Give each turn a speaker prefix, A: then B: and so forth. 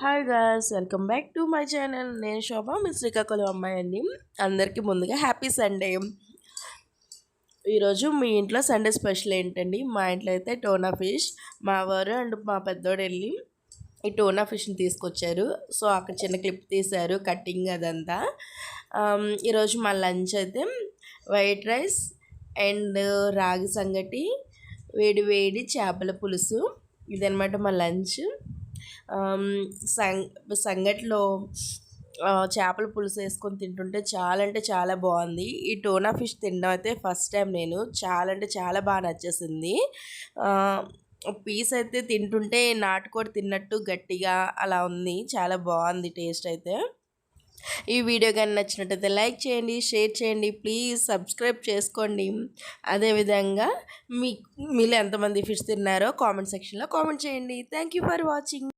A: Hi guys, welcome back to my channel. నేను శోభ, మీ శ్రీకాకుళం అమ్మాయి అండి. అందరికీ ముందుగా హ్యాపీ సండే. ఈరోజు మీ ఇంట్లో సండే స్పెషల్ ఏంటండి? మా ఇంట్లో అయితే టోనా ఫిష్. మా వారు అండ్ మా పెద్దోడు వెళ్ళి ఈ టోనా ఫిష్ని తీసుకొచ్చారు. సో అక్కడ చిన్న క్లిప్ తీశారు, కటింగ్ అదంతా. ఈరోజు మా లంచ్ అయితే వైట్ రైస్ అండ్ రాగి సంగటి, వేడి వేడి చేపల పులుసు. ఇదనమాట మా లంచ్. సంగట్లో చేపల పులుసు వేసుకొని తింటుంటే చాలా అంటే చాలా బాగుంది. ఈ టోనా ఫిష్ తినడం అయితే ఫస్ట్ టైం నేను. చాలా అంటే చాలా బాగా నచ్చేసింది. పీస్ అయితే తింటుంటే నాటుకోడి తిన్నట్టు గట్టిగా అలా ఉంది. చాలా బాగుంది టేస్ట్ అయితే. ఈ వీడియో కానీ నచ్చినట్టయితే లైక్ చేయండి, షేర్ చేయండి, ప్లీజ్ సబ్స్క్రైబ్ చేసుకోండి. అదేవిధంగా మీలో ఎంతమంది ఫిష్ తిన్నారో కామెంట్ సెక్షన్లో కామెంట్ చేయండి. Thank you for watching.